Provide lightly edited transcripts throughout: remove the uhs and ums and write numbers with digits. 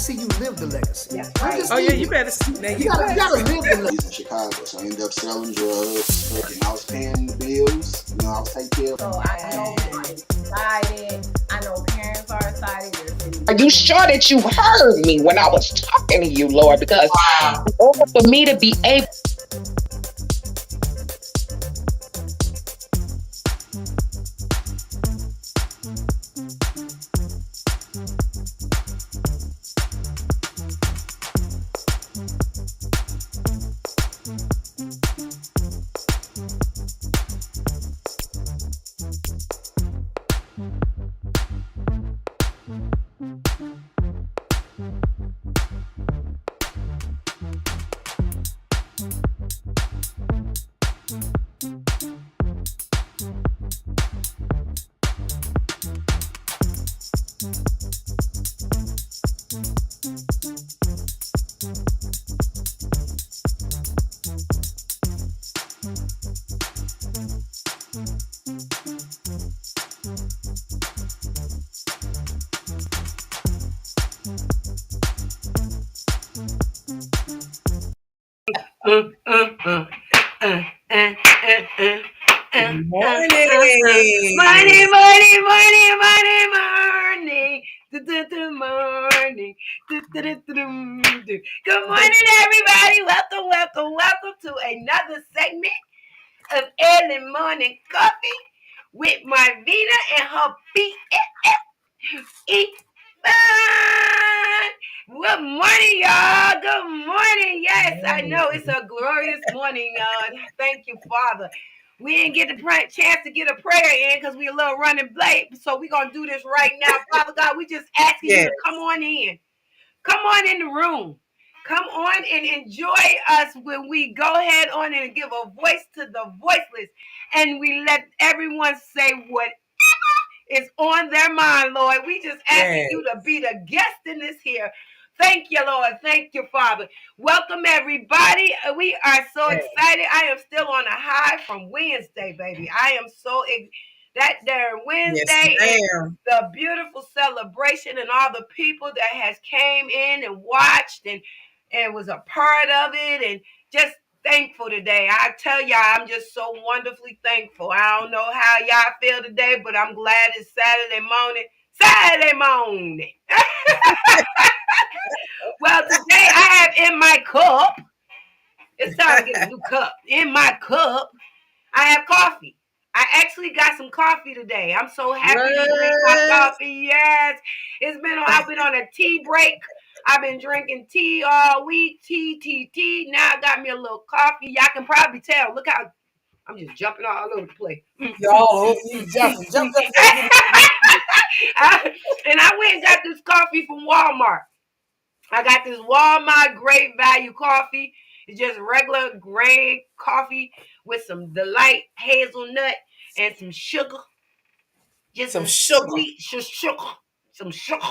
see you live the legacy. That's right. Oh yeah, you better. Now You gotta live the legacy. He's in Chicago, so I ended up selling drugs. And I was paying the bills. You know, I was taking care of. So I know it's excited. I know parents are excited. Are you sure that you heard me when I was talking to you, Lord? Because in order for me to be able morning. Morning. Morning. Good morning, everybody. Welcome to another segment of Early Morning Coffee with Marvina and her BFF. Good morning, y'all. Good morning. Yes, I know it's a glorious morning, y'all. Thank you, Father. We didn't get the chance to get a prayer in because we a little running late. So we're going to do this right now. Father God, we just asking you to come on in. Come on in the room. Come on and enjoy us when we go ahead on and give a voice to the voiceless. And we let everyone say what is on their mind, Lord. We just asking you to be the guest in this here. Thank you, Lord. Thank you, Father. Welcome, everybody. We are so excited. I am still on a high from Wednesday, baby. I am so that there Wednesday is the beautiful celebration and all the people that has came in and watched and was a part of it and just thankful today. I tell y'all, I'm just so wonderfully thankful. I don't know how y'all feel today, but I'm glad it's Saturday morning. Well, today I have in my cup, it's time to get a new cup. In my cup, I have coffee. I actually got some coffee today. I'm so happy to drink my coffee. Yes. I've been on a tea break. I've been drinking tea all week. Tea. Now I got me a little coffee. Y'all can probably tell. Look how I'm just jumping all over the place. Y'all, you jumping. And I went and got this coffee from Walmart. I got this Walmart Great Value coffee. It's just regular grain coffee with some delight hazelnut and some sugar. Just some sugar. Sweet sugar. Some sugar.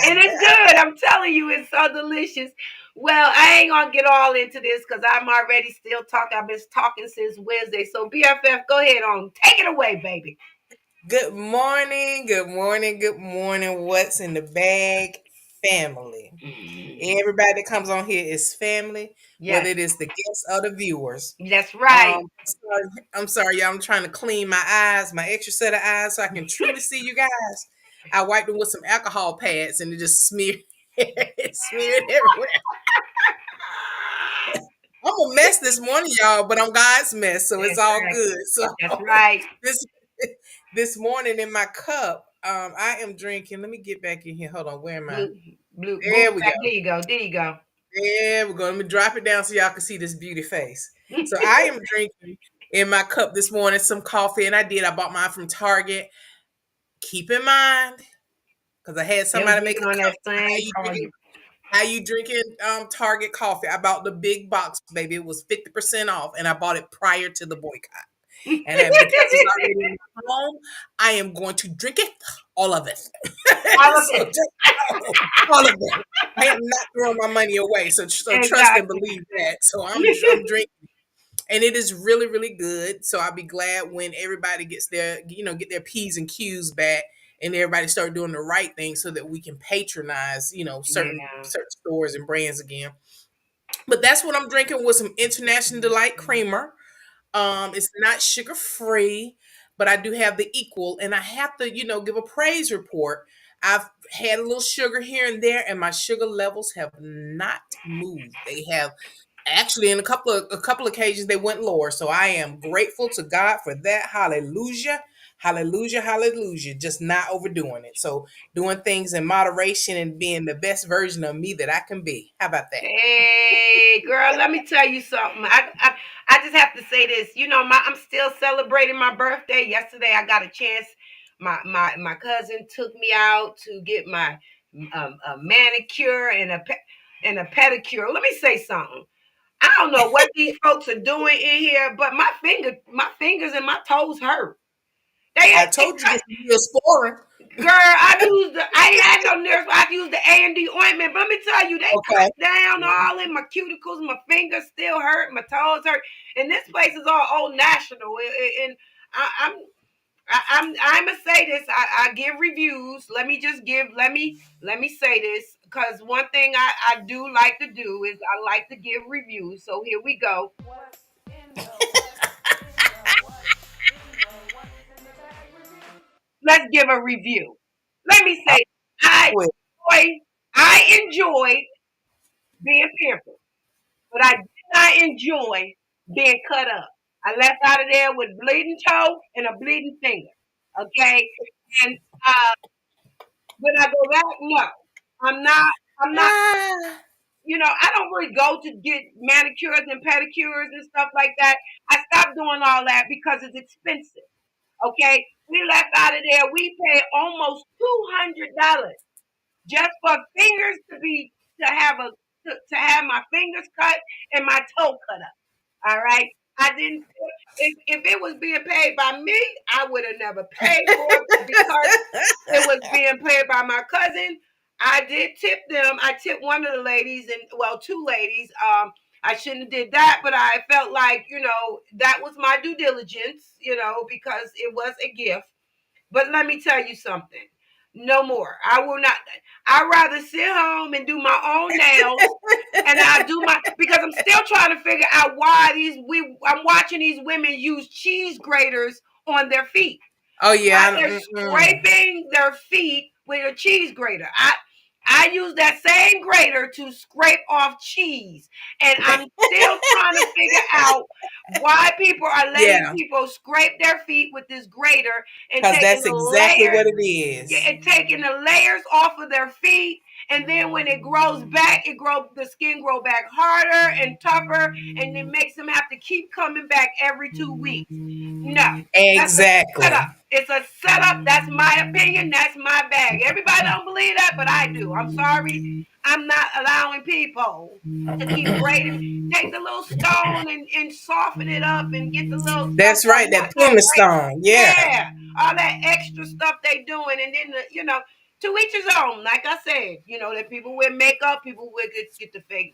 And it's good. I'm telling you, it's so delicious. Well, I ain't gonna get all into this because I'm already still talking. I've been talking since Wednesday. So BFF, go ahead on. Take it away, baby. Good morning. What's in the bag? Family. Mm-hmm. Everybody that comes on here is family. Yes. Whether it is the guests or the viewers. That's right. I'm sorry, y'all. I'm trying to clean my eyes, my extra set of eyes, so I can truly see you guys. I wiped them with some alcohol pads, and it just smeared. It smeared everywhere. I'm a mess this morning, y'all, but I'm God's mess, so it's all good. So that's right. This morning in my cup, I am drinking. Let me get back in here. Hold on, where am I? Blue. There we go. There you go. There we go. Let me drop it down so y'all can see this beauty face. So I am drinking in my cup this morning some coffee, and I bought mine from Target. Keep in mind, because I had somebody make a cup. How you drinking Target coffee? I bought the big box, baby. It was 50% off, and I bought it prior to the boycott. And because it's already in my home, I am going to drink it, all of it. All of it. I am not throwing my money away. So trust and believe that. So I'm drinking. And it is really, really good. So I'll be glad when everybody gets their, get their P's and Q's back and everybody start doing the right thing so that we can patronize, certain Yeah. stores and brands again. But that's what I'm drinking with some International Delight creamer. It's not sugar free, but I do have the equal, and I have to, give a praise report. I've had a little sugar here and there, and my sugar levels have not moved. They have actually in a couple occasions they went lower. So I am grateful to God for that. Hallelujah. Hallelujah, hallelujah. Just not overdoing it. So doing things in moderation and being the best version of me that I can be. How about that? Hey, girl, let me tell you something. I just have to say this. I'm still celebrating my birthday. Yesterday, I got a chance. My cousin took me out to get my a manicure and a pedicure. Let me say something. I don't know what these folks are doing in here, but my fingers and my toes hurt. I told you this is real sporing. Girl, I ain't had no nerves. I used the A&D ointment, but let me tell you, they cut Okay. down all in my cuticles. My fingers still hurt. My toes hurt. And this place is all Old National. And I, I'm gonna say this. I give reviews. Let me say this, because one thing I do like to do is I like to give reviews. So here we go. Let's give a review. Let me I'll say, I quit. I enjoyed being pampered, but I did not enjoy being cut up. I left out of there with bleeding toe and a bleeding finger. Okay, and uh, when I go back, no, I'm not. I'm not. Ah. I don't really go to get manicures and pedicures and stuff like that. I stopped doing all that because it's expensive. Okay, we left out of there. We paid almost $200 just for fingers to have my fingers cut and my toe cut up. All right. I didn't. If it was being paid by me, I would have never paid for it, but because it was being paid by my cousin, I did tip them. I tipped one of the ladies, and well, two ladies. I shouldn't have did that, but I felt like that was my due diligence. Because it was a gift. But let me tell you something. No more. I will not. I'd rather sit home and do my own nails, and I do because I'm still trying to figure out why I'm watching these women use cheese graters on their feet. Oh Why yeah. they're scraping their feet with a cheese grater. I use that same grater to scrape off cheese. And I'm still trying to figure out why people are letting Yeah, people scrape their feet with this grater and because taking that's the exactly layers, what it yeah, is. and taking the layers off of their feet. And then when it grows back, the skin grow back harder and tougher, and it makes them have to keep coming back every 2 weeks. No, that's a Exactly. setup. It's a setup. That's my opinion. That's my bag. Everybody don't believe that, but I do. I'm sorry. I'm not allowing people to keep braiding. Take the little stone and soften it up and get the little stuff That's off. right. Not That no pumice braid. stone. Yeah. Yeah, all that extra stuff they doing, and then to each his own. Like I said, that people wear makeup, people wear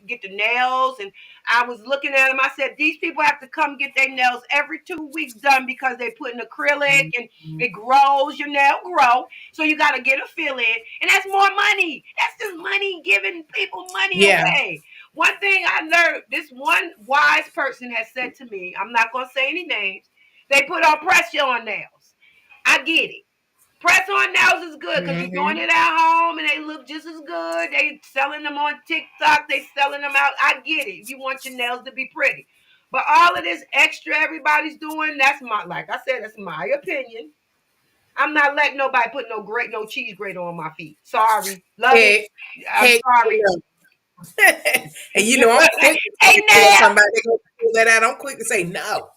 get the nails, and I was looking at them. I said these people have to come get their nails every 2 weeks done because they put in acrylic and it grows. Your nail grow, so you got to get a fill in, and that's more money. That's just money giving people money Yeah. away. One thing I learned, this one wise person has said to me. I'm not gonna say any names. They put on pressure on nails. I get it. Press on nails is good because you're doing Hmm. it at home and they look just as good. They selling them on TikTok. They selling them out. I get it. You want your nails to be pretty. But all of this extra everybody's doing, like I said, that's my opinion. I'm not letting nobody put no cheese grater on my feet. Sorry. Love it. Heck, I'm heck, sorry. no. And I'm quick to Hey, tell now. somebody they gonna pull that out. I'm quick to say no.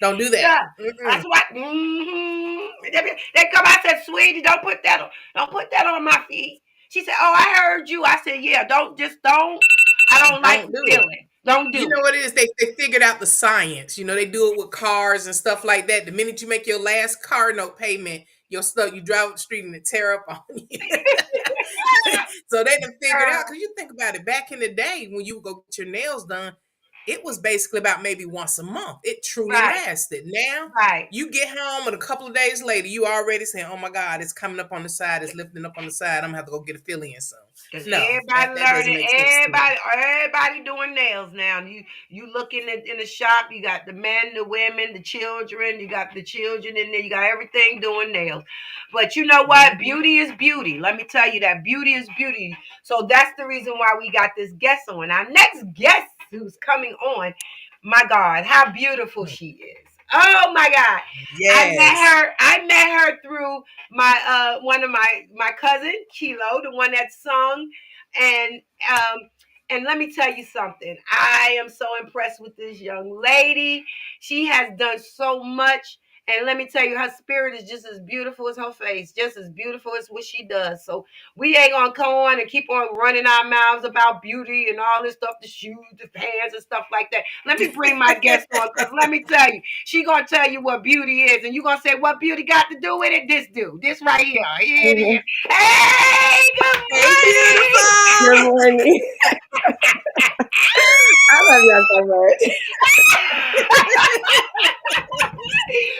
Don't do that. Yeah, Mm-mm. that's what. They come out and said, "Sweetie, don't put that on my feet." She said, "Oh, I heard you." I said, "Yeah, don't. I don't like Don't the do it. feeling. Don't You do know it." what it is? They figured out the science. They do it with cars and stuff like that. The minute you make your last car note payment, your stuff you drive up the street and it tear up on you. So they done figured out, Girl, because you think about it, back in the day when you would go get your nails done, it was basically about maybe once a month. It truly Right. lasted. Now Right. you get home and a couple of days later, you already saying, "Oh my God, it's coming up on the side, it's lifting up on the side. I'm gonna have to go get a fill in soon." Cause No, everybody that doesn't learning, make sense to me. everybody doing nails now. You look in the shop, you got the men, the women, the children, you got the children in there, you got everything doing nails. But you know what? Mhm. Beauty is beauty. Let me tell you that beauty is beauty. So that's the reason why we got this guest on. Our next guest who's coming on, my God, how beautiful she is. Oh my God. Yes. I met her through my one of my cousin Kilo, the one that sung, and um and let me tell you something. I am so impressed with this young lady. She has done so much. And let me tell you, her spirit is just as beautiful as her face, just as beautiful as what she does. So we ain't gonna come on and keep on running our mouths about beauty and all this stuff, the shoes, the pants, and stuff like that. Let me bring my guest on, because let me tell you, she gonna tell you what beauty is, and you gonna say, what beauty got to do with it? This right here. Here it is. Hey, good Hey, Good beautiful. morning. I love y'all so much.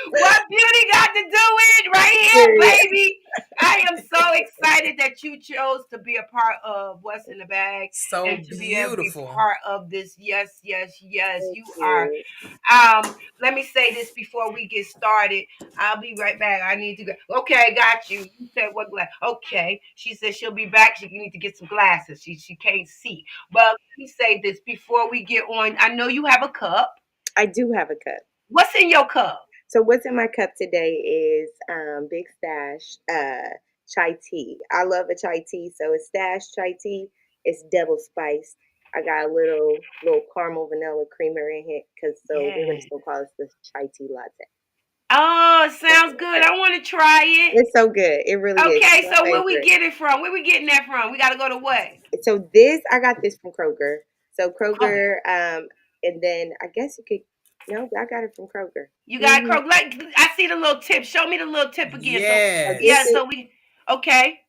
What beauty got to do with it right here, Period. baby? I am so excited that you chose to be a part of What's in the Bag So and to be able to be beautiful. part of this. Yes, yes, yes. Thank You are. you. Let me say this before we get started. I'll be right back. I need to go. Okay, got you. You said what glass? Okay. She said she'll be back. She need to get some glasses. She can't see. But let me say this before we get on. I know you have a cup. I do have a cup. What's in your cup? So what's in my cup today is Big Stash chai tea. I love a chai tea, so it's Stash chai tea. It's double spiced. I got a little caramel vanilla creamer in it, because so we're Yeah. gonna still call this the chai tea latte. Oh, it That's sounds in good. my cup. I want to try it. It's so good. It really is. It's Okay, my so where we favorite. get it from? Where we getting that from? We got to go to what? So this, I got this from Kroger. So Oh, Kroger, and then I guess you could. No, I got it from Kroger. you got Hmm. Croak. Like, I see the little tip. Show me the little tip again. So So this yeah, Yes. is, so okay.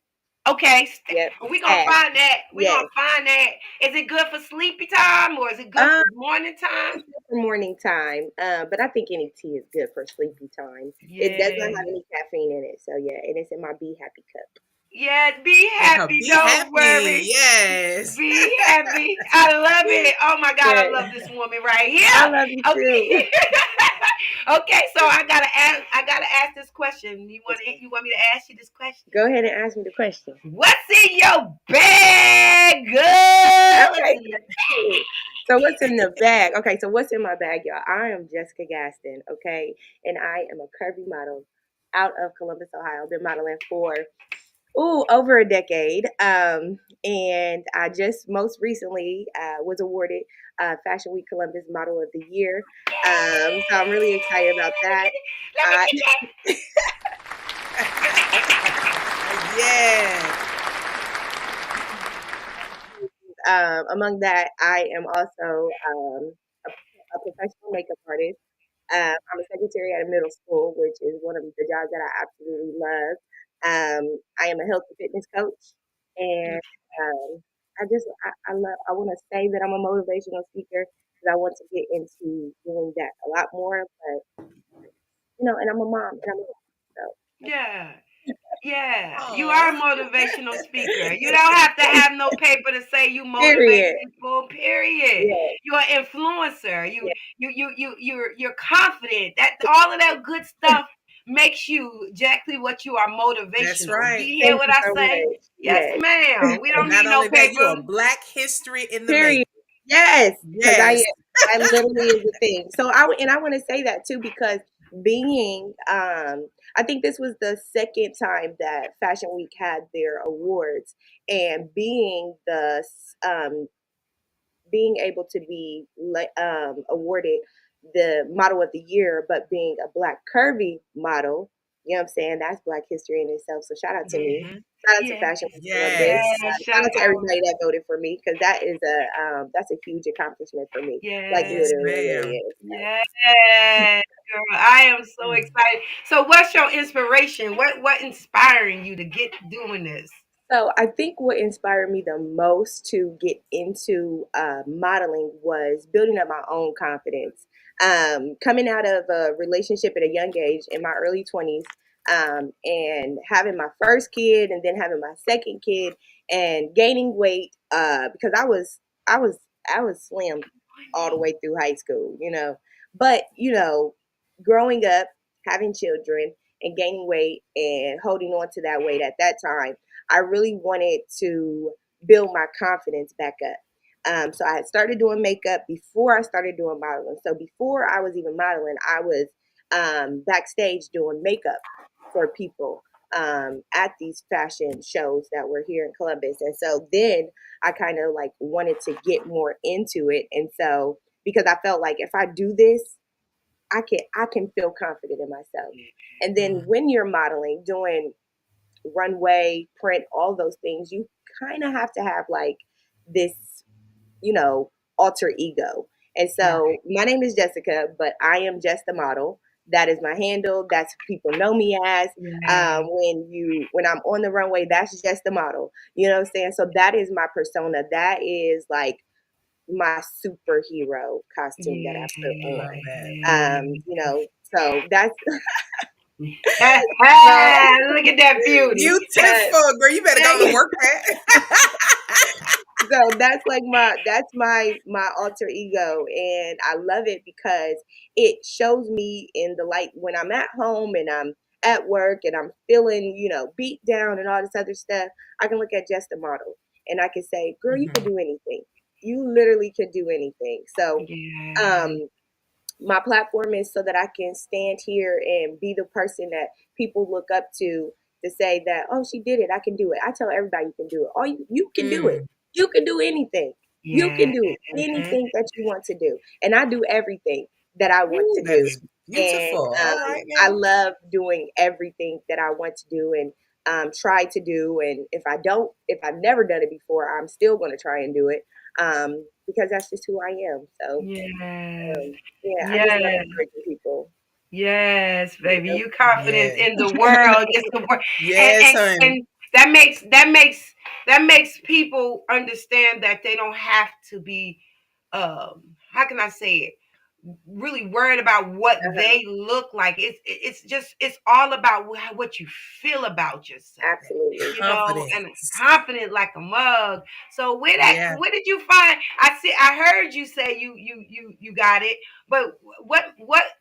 Okay, yep, we gonna Stash. find that. We Yes. gonna find that. Is it good for sleepy time or is it good Um, for morning time? it's good for morning time. But I think any tea is good for sleepy time. It does not Yeah. have any caffeine in it. So yeah, and it's in my Be Happy cup. Yes, be happy. Be Don't happy. worry. Yes. Be happy. I love it. Oh my God, I love Yeah. this woman right I here. love you too. Okay. Okay, so I gotta ask this question. Okay. You want me to ask you this question? Go ahead and ask me the question. What's in your bag, girl? What's Okay. in your Cool. So what's in the bag? Okay, so what's in my bag, y'all? I am Jessica Gaston, okay? And I am a curvy model out of Columbus, Ohio. I've been modeling for over a decade. And I just most recently was awarded Fashion Week Columbus Model of the Year. So I'm really excited about that. Let me I, get that. Yes. among that, I am also a professional makeup artist. I'm a secretary at a middle school, which is one of the jobs that I absolutely love. I am a health and fitness coach, and I want to say that I'm a motivational speaker because I want to get into doing that a lot more. But and I'm a mom, and I'm a so Yeah. Yeah, you are a Oh. motivational speaker. You don't have to have no paper to say you motivate period. people. Period. Yeah, You're an influencer. yeah, You're confident. That all of that good stuff makes you exactly what you are, That's motivational. Do right. you hear thank what you I so say? much. Yes, Yes, ma'am. We don't And not need no only that, you paper. are Black history in the period. making. Yes, because Yes. I literally is the thing. So I want to say that too, because being I think this was the second time that Fashion Week had their awards, and being able to be awarded the model of the year, but being a Black curvy model, you know what I'm saying? That's Black history in itself. So shout out to me. Hmm. Shout out to Yeah, Fashion Week Columbus. Yes. yeah. Shout Shout out to out. everybody that voted for me, because that's a huge accomplishment for me. Like Yes, literally, it Yeah. really ma'am. is. Yes, girl. I am so Mm. excited. So what's your inspiration? What inspiring you to get doing this? So I think what inspired me the most to get into modeling was building up my own confidence. Coming out of a relationship at a young age in my early 20s, and having my first kid and then having my second kid and gaining weight because I was I was slim all the way through high school, you know. But, you know, growing up, having children and gaining weight and holding on to that weight at that time, I really wanted to build my confidence back up. So I had started doing makeup before I started doing modeling. So before I was even modeling, I was backstage doing makeup for people at these fashion shows that were here in Columbus. And so then I kind of like wanted to get more into it. And so because I felt like if I do this, I can feel confident in myself. And then when you're modeling, doing runway, print, all those things, you kind of have to have like this, you know, alter ego. And so my name is Jessica, but I am just a model. That is my handle. That's what people know me as. Yeah. When I'm on the runway, that's just a model. You know what I'm saying? So that is my persona. That is like my superhero costume that I put Love on. that. You know, so that's Look at that beauty. Beautiful, girl. You better go and work that. so that's my alter ego, and I love it because it shows me in the light when I'm at home and I'm at work and I'm feeling, you know, beat down and all this other stuff. I can look at just a model and I can say, girl, you can do anything. You literally can do anything. So Yeah. um my platform is so that I can stand here and be the person that people look up to say that, oh, she did it. I can do it. I tell everybody you can do it. You can do it. You can do anything. You Yeah. can do anything that you want to do. And I do everything that I want Ooh, to that do. is And beautiful. All right I now. love doing everything that I want to do and try to do. And if I've never done it before, I'm still going to try and do it because that's just who I am. So Yes. yeah, I just love Yes. encouraging people. Yes, You baby. know? You confidence Yes. in the world. It's the world. And, Yes, and honey. and that makes people understand that they don't have to be how can I say it? Really worried about what Uh-huh. they look like. It's all about what you feel about yourself, Absolutely. and Confidence. confident like a mug. So Yeah. where did you find? I heard you say you got it, but what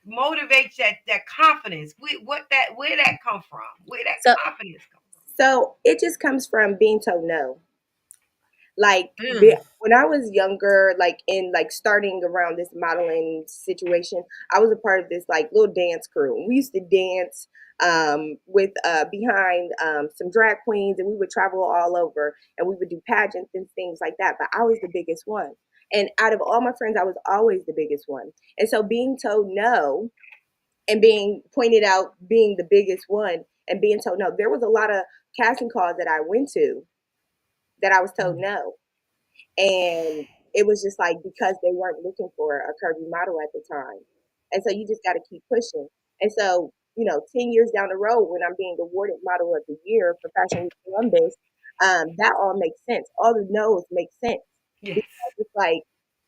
motivates that confidence? Where that come from? Where that So confidence come so it just comes from being told no. Like Mm. when I was younger, like in like starting around this modeling situation, I was a part of this like little dance crew. We used to dance with behind some drag queens, and we would travel all over, and we would do pageants and things like that. But I was the biggest one, and out of all my friends, I was always the biggest one. And so being told no and being pointed out being the biggest one and being told no, there was a lot of casting calls that I went to that I was told Mm. no. And it was just like because they weren't looking for a curvy model at the time. And so you just got to keep pushing. And so, you know, 10 years down the road, when I'm being awarded Model of the Year for Fashion Week Columbus, that all makes sense. All the no's make sense from? because it's like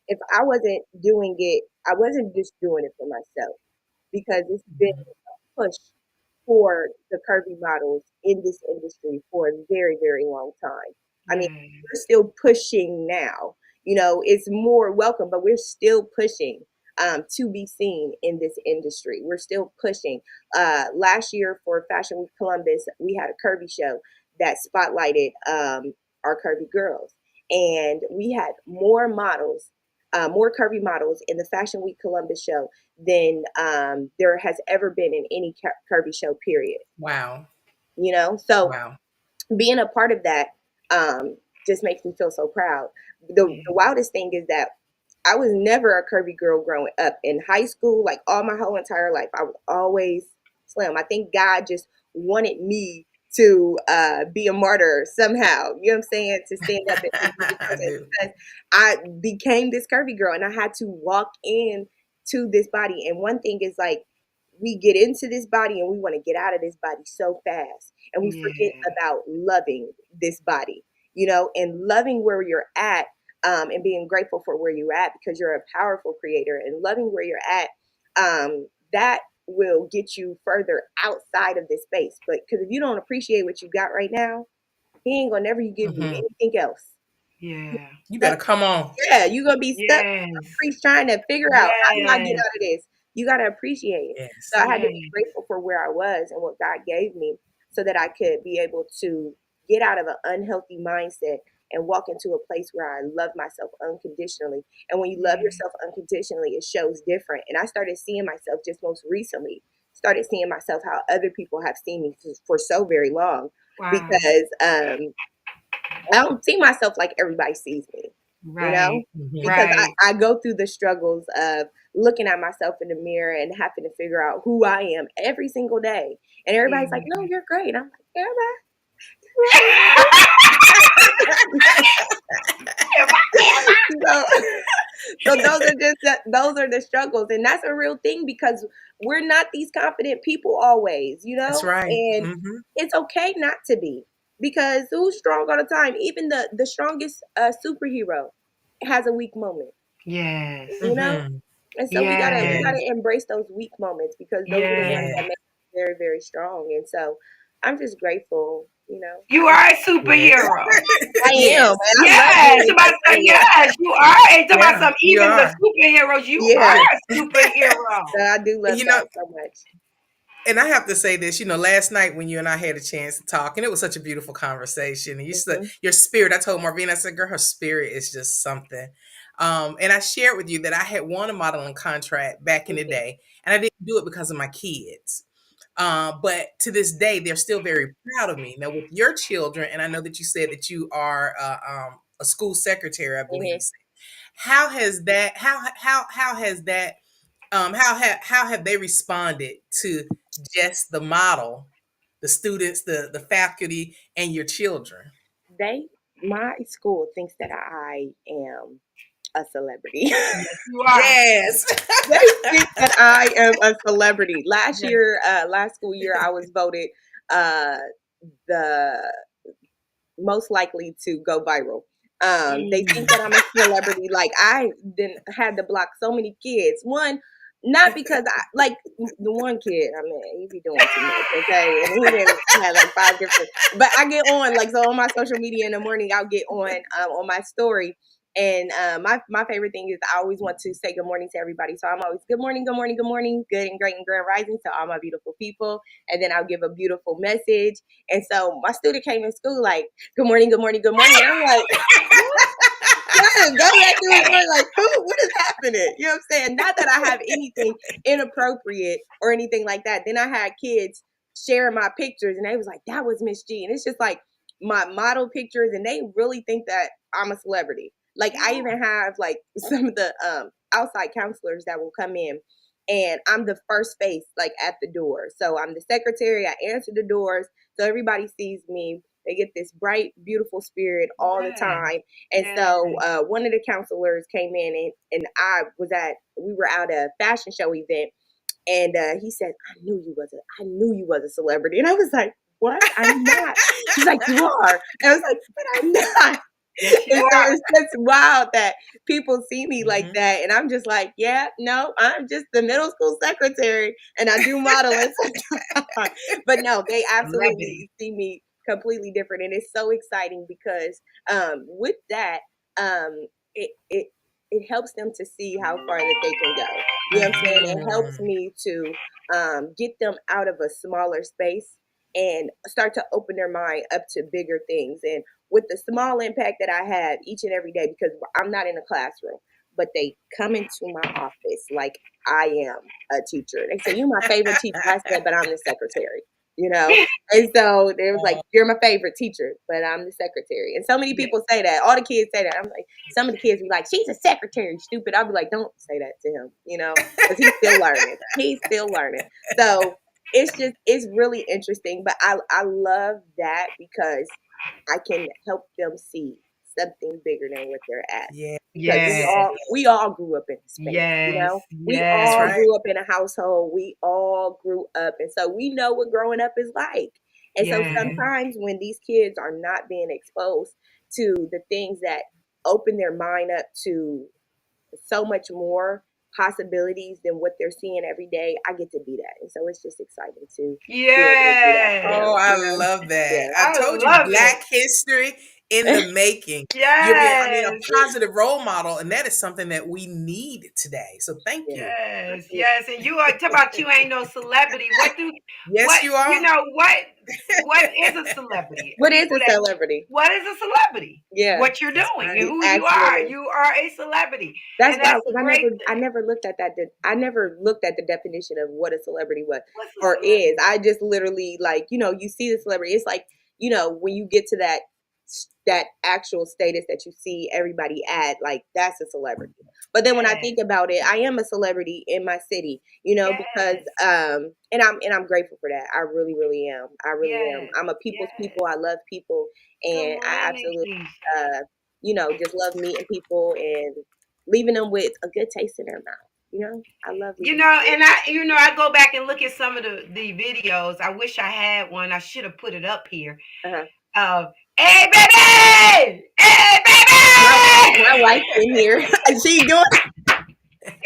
if I wasn't doing it, I wasn't just doing it for myself because it's been a push for the curvy models in this industry for a very, very long time. I mean, Yes. we're still pushing now. You know, it's more welcome, but we're still pushing to be seen in this industry. We're still pushing. Last year for Fashion Week Columbus, we had a curvy show that spotlighted our curvy girls. And we had more curvy models in the Fashion Week Columbus show than there has ever been in any curvy show, period. Wow. You know, so Wow. being a part of that just makes me feel so proud. The wildest thing is that I was never a curvy girl growing up in high school, like all my whole entire life. I was always slim. I think God just wanted me to be a martyr somehow. You know what I'm saying? To stand up and be this I person do. because I became this curvy girl and I had to walk in to this body. And one thing is like we get into this body and we want to get out of this body so fast, and we forget Yeah. about loving this body, and loving where you're at, and being grateful for where you're at, because you're a powerful creator, and loving where you're at, that will get you further outside of this space. But because if you don't appreciate what you got right now, he ain't gonna never give you anything else. Yeah. You better come on. Yeah, you're gonna be stuck Yes. trying to figure out, how do I get Yes. out of this? You gotta appreciate it. Yes. So I had to Yes. be grateful for where I was and what God gave me, so that I could be able to get out of an unhealthy mindset and walk into a place where I love myself unconditionally. And when you love yourself unconditionally, it shows different. And I started seeing myself just most recently, started seeing myself how other people have seen me for so very long, Wow. because I don't see myself like everybody sees me, Right. because Right. I go through the struggles of looking at myself in the mirror and having to figure out who I am every single day. And everybody's like, no, you're great. I'm like, everybody. So, so those are the struggles, and that's a real thing, because we're not these confident people always, That's right. and it's okay not to be, because who's strong all the time? Even the strongest superhero has a weak moment, Yes. and so we Yes. gotta embrace those weak moments, because those are the ones Yes. that make us very, very strong. And so I'm just grateful, You are a superhero. I Yes. am, and I love Yes. being Somebody a say superhero. yes. You are. And somebody Yeah, some you even the are. superheroes. You Yeah. are a superhero. So I do love You know, God so much. and I have to say this, last night when you and I had a chance to talk, and it was such a beautiful conversation. And you said your spirit, I told Marvina, I said, girl, her spirit is just something. And I shared with you that I had won a modeling contract back in the day, and I didn't do it because of my kids. But to this day, they're still very proud of me. Now, with your children, and I know that you said that you are a school secretary, I believe. How has that? How has that? How have they responded to just the model, the students, the faculty, and your children? My school thinks that I am a celebrity. Yes, you are. Yes. They think that I am a celebrity. Last Yes. year, last school year, I was voted uh, the most likely to go viral. They think that I'm a celebrity. Like, I didn't had to block so many kids. One, not because I like the one kid. I mean, he be doing too much, okay? And he didn't have like 5 different. But I get on, like, so on my social media in the morning, I'll get on my story. And my favorite thing is I always want to say good morning to everybody. So I'm always good morning, good morning, good morning, good and great and grand rising to all my beautiful people. And then I'll give a beautiful message. And so my student came in school like, good morning, good morning, good morning. And I'm like, go back to his word, like, what is happening? You know what I'm saying? Not that I have anything inappropriate or anything like that. Then I had kids sharing my pictures, and they was like, that was Miss G. And it's just like my model pictures, and they really think that I'm a celebrity. Like, I even have like some of the outside counselors that will come in, and I'm the first face like at the door. So I'm the secretary. I answer the doors, so everybody sees me. They get this bright, beautiful spirit all the time. And so one of the counselors came in, and we were at a fashion show event, and he said, I knew you was a celebrity. And I was like, what? I'm not. He's like, you are. And I was like, but I'm not. Yes, you And so are. it's just wild that people see me like that. And I'm just like, yeah, no, I'm just the middle school secretary, and I do modeling sometimes. But no, they absolutely see me completely different. And it's so exciting because with that, it helps them to see how far that they can go. You know what I'm saying? It helps me to get them out of a smaller space and start to open their mind up to bigger things. And with the small impact that I have each and every day, because I'm not in a classroom, but they come into my office like I am a teacher. They say, you're my favorite teacher. I said, but I'm the secretary, And so they was like, you're my favorite teacher, but I'm the secretary. And so many people say that. All the kids say that. I'm like, some of the kids be like, she's a secretary, stupid. I'll be like, don't say that to him, because he's still learning. He's still learning. So it's really interesting. But I love that because I can help them see something bigger than what they're at. Yeah. Because we all grew up in space, you know? We That's all right. grew up in a household. We all grew up. And so we know what growing up is like. And so sometimes when these kids are not being exposed to the things that open their mind up to so much more possibilities than what they're seeing every day, I get to be that. And so it's just exciting to be able to do that. Oh, I love that. Yeah. I told you, Black history in the making. You're being, a positive role model, and that is something that we need today. So thank you. Yes. And you are talking about you ain't no celebrity. Yes, you are. You know what is a celebrity? What is a celebrity? What is a celebrity? Yeah. What you're doing right. and who Absolutely. you are a celebrity. That's and why that's I never looked at that. I never looked at the definition of what a celebrity was What's a or celebrity? is. I just literally like, you see the celebrity. It's like, when you get to that actual status that you see everybody at, like that's a celebrity. But then when I think about it, I am a celebrity in my city, because and I'm grateful for that. I really, really am. I really am. I'm a people's people. I love people, and I absolutely just love meeting people and leaving them with a good taste in their mouth. I love and I go back and look at some of the videos. I wish I had one. I should have put it up here. Hey baby! Hey baby! My wife in here. She doing and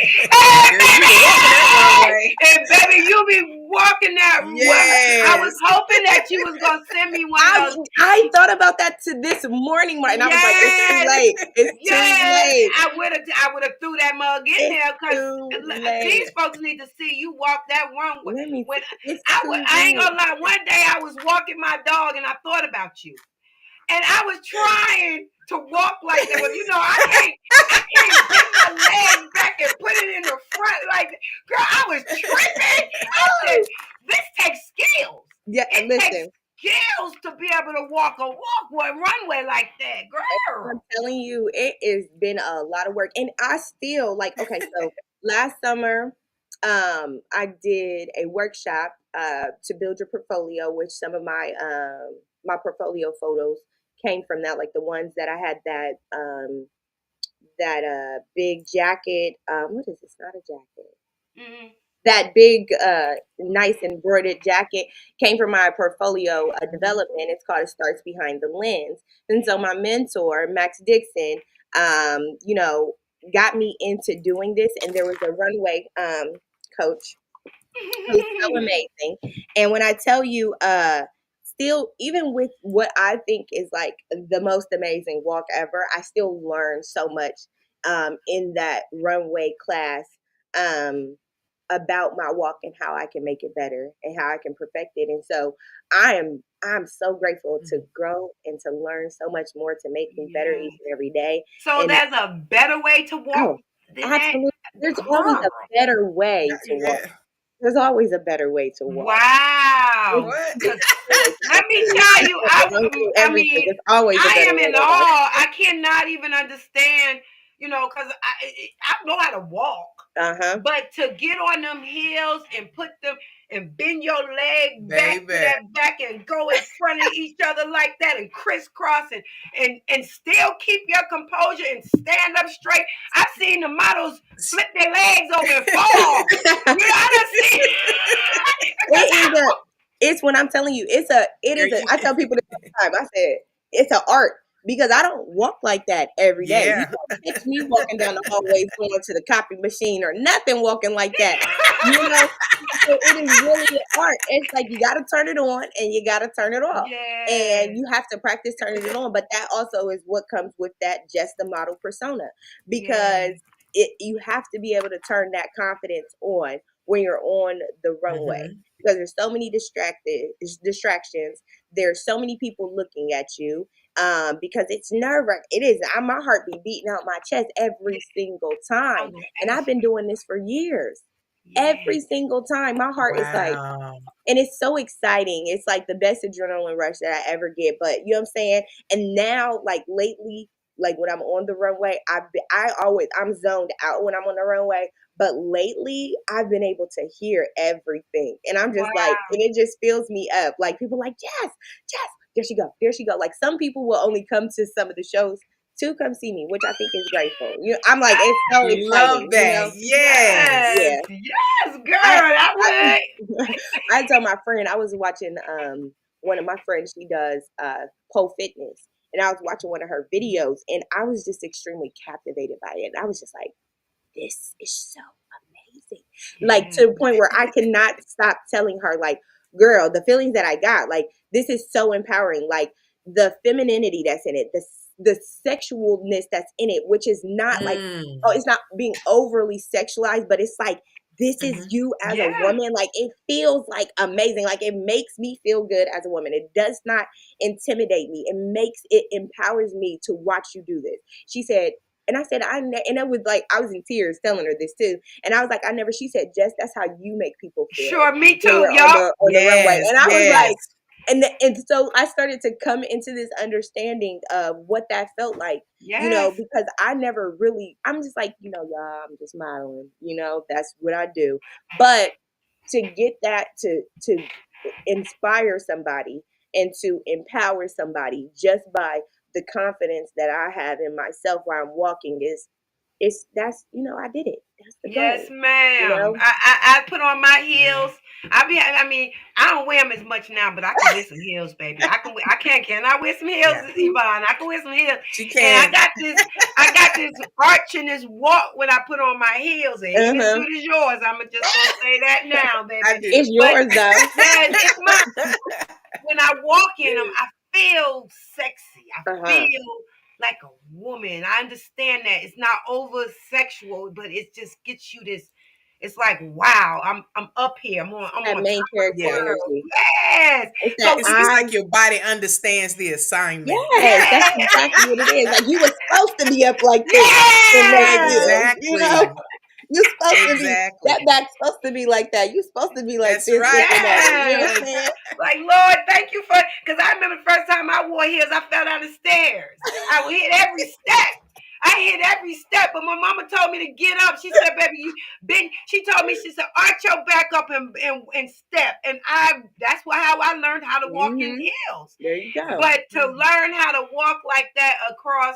baby, you be walking that Yes. I was hoping that you was gonna send me one of those. I thought about that to this morning, and I was like, it's too late. It's too late. I would have threw that mug in there because these folks need to see you walk that runway. I ain't gonna lie. One day I was walking my dog and I thought about you. And I was trying to walk like that, but I can't get my legs back and put it in the front like that. Girl, I was tripping. I said, this takes skills. Yeah, it takes skills to be able to walk a runway like that, girl. I'm telling you, it has been a lot of work. And I still so last summer, I did a workshop to build your portfolio, which some of my my portfolio photos came from that, like the ones that I had that big jacket. What is this? Not a jacket. That big, nice embroidered jacket came from my portfolio development. It's called It Starts Behind the Lens. And so my mentor, Max Dixon, got me into doing this. And there was a runway coach who's so amazing. And when I tell you, still, even with what I think is like the most amazing walk ever, I still learn so much in that runway class about my walk and how I can make it better and how I can perfect it. And so I'm so grateful to grow and to learn so much more to make me better each and every day. So there's a better way to walk. Absolutely. There's always a better way to walk. There's always a better way to walk. Wow. Let me tell you, I am in awe. I cannot even understand, because I know how to walk. But to get on them heels and put them and bend your leg back to that back and go in front of each other like that and crisscross and still keep your composure and stand up straight. I've seen the models flip their legs over and fall. It's when I'm telling you, I tell people this all the time. I said, it's an art. Because I don't walk like that every day. You don't catch me walking down the hallway going to the copy machine or nothing walking like that. So it is really an art. It's like you got to turn it on and you got to turn it off. And you have to practice turning it on. But that also is what comes with that just the model persona. Because you have to be able to turn that confidence on when you're on the runway. Because there's so many distractions. There's so many people looking at you. Because it's nerve-wracking. It is. My heart be beating out my chest every single time. And I've been doing this for years. Every single time. My heart is like, and it's so exciting. It's like the best adrenaline rush that I ever get. But you know what I'm saying? And now, like lately, like when I'm on the runway, I'm zoned out when I'm on the runway. But lately, I've been able to hear everything. And I'm just like, and it just fills me up. Like people like, Jess, there she go. Like some people will only come to some of the shows to come see me, which I think is grateful. I'm like, it's so Love exciting, that. Yes. Yeah. Yes, girl, I would. I told my friend I was watching one of my friends, she does pole fitness, and I was watching one of her videos, and I was just extremely captivated by it. I was just like, this is so amazing. Like, to the point where I cannot stop telling her, like, girl, the feelings that I got, like, this is so empowering. Like, the femininity that's in it, the sexualness that's in it, which is not like, oh, it's not being overly sexualized, but it's like, this is you as a woman. Like, it feels like amazing. Like, it makes me feel good as a woman. It does not intimidate me. It empowers me to watch you do this. She said, and I said, and it was like, I was in tears telling her this too. And I was like, she said, Jess, that's how you make people feel. Sure, me when too, you're y'all. on the runway. And I was like, Yes. and so I started to come into this understanding of what that felt like, because I never really, I'm just like, y'all, I'm just modeling, that's what I do. But to get that, to inspire somebody and to empower somebody just by the confidence that I have in myself while I'm walking that's I did it. That's the Yes, goal. ma'am. I put on my heels. I mean, I don't wear them as much now, but I can wear some heels, baby. Can I wear some heels, Yvonne? I can wear some heels. She And can. I got this arch and this walk when I put on my heels. It ain't as good as yours. I'm just gonna say that now, baby. I do. It's yours though. Yeah, it's mine. When I walk in them, I feel sexy. I feel like a woman. I understand that it's not over sexual, but it just gets you this. It's like, wow, I'm up here. I'm That on main top of the character world. energy. Yes. It's So that It's like your body understands the assignment. yes, that's exactly what it is. Like, you were supposed to be up like this in those heels, Exactly. You're supposed to be, Exactly. that back's supposed to be like that. You're supposed to be like That's this, right. looking at it. You know what I'm yes. saying? Like, Lord, thank you for, because I remember the first time I wore heels, I fell down the stairs. I would hit every step. But my mama told me to get up. She said, baby, she told me, she said, arch your back up and step. And that's how I learned how to walk in heels. There you go. But to learn how to walk like that across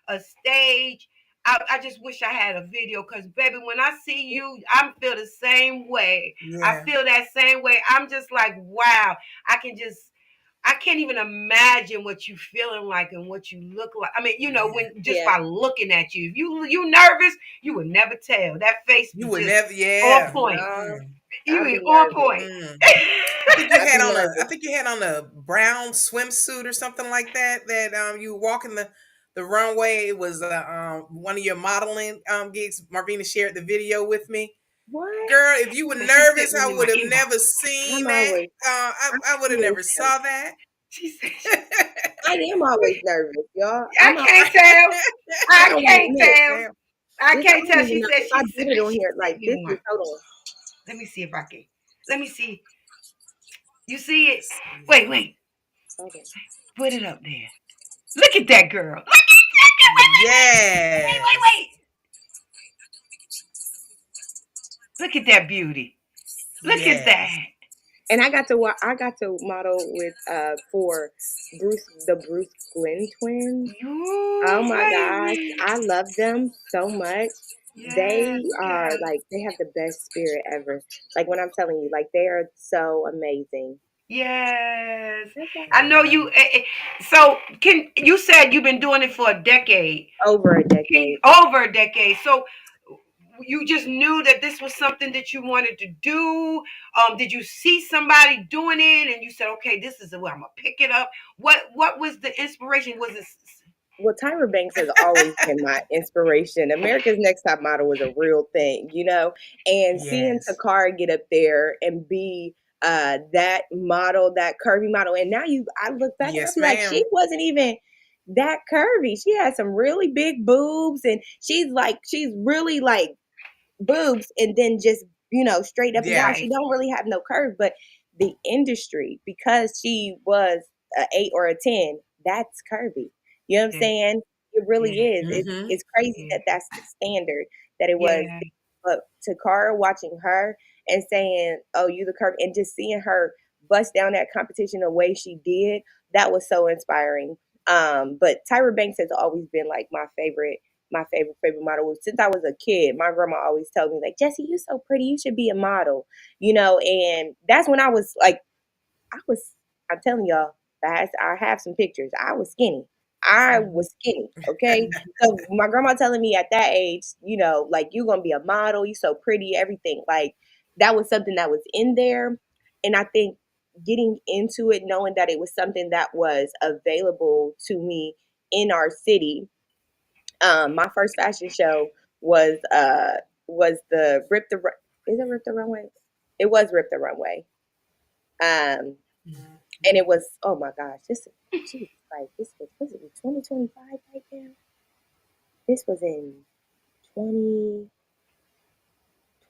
a stage, I just wish I had a video, because, baby, when I see you, I feel the same way. Yeah. I feel that same way. I'm just like, wow, I can't even imagine what you feeling like and what you look like. I mean, when just by looking at you, if you nervous, you would never tell. That face You be would just never, on point. You I'll be be on nervous. point. I think you had on a brown swimsuit or something like that. That you walking the runway. It was one of your modeling gigs. Marvina shared the video with me. What? Girl, if you were But nervous, I would have never seen I'm that. always, I would have never saw that. She said, I am always nervous, y'all. I can't tell. I don't can't admit it. tell. I can't tell. She said I did it on here sent like me this. one. Hold on. Let me see if I can. Let me see. You see it? Wait. Okay. Put it up there. Look at that girl. Yes. Wait. Look at that beauty. Look at that. And I got to model with for the Bruce Glenn twins. Oh my gosh, I love them so much. They are like, they have the best spirit ever. Like, when I'm telling you, like, they are so amazing. Yes. I know you. So you said you've been doing it for a decade. Over a decade. Over a decade. So you just knew that this was something that you wanted to do. Did you see somebody doing it and you said, okay, this is where I'm gonna pick it up? What was the inspiration? Was it? Well, Tyra Banks has always been my inspiration. America's Next Top Model was a real thing, and seeing Takara get up there and be that model, that curvy model, and now I look back and I be like, she wasn't even that curvy. She had some really big boobs, and she's really like boobs, and then just straight up and down. She don't really have no curve, but the industry, because she was an 8 or a 10, that's curvy. You know what I'm saying? It really is. It's crazy that that's the standard that it was. But Takara, watching her and saying, "Oh, you the curve," and just seeing her bust down that competition the way she did, that was so inspiring. But Tyra Banks has always been like my favorite model. Since I was a kid, my grandma always told me like, Jessie, you so pretty, you should be a model, and that's when I was like, I'm telling y'all, I have some pictures. I was skinny. Okay. So my grandma telling me at that age, like, you're gonna be a model, you so pretty, everything. Like, that was something that was in there. And I think getting into it, knowing that it was something that was available to me in our city. My first fashion show was the is it Rip the Runway? It was Rip the Runway. And it was, oh my gosh, Jesus Christ, this was it 2025 right now? This was in 20,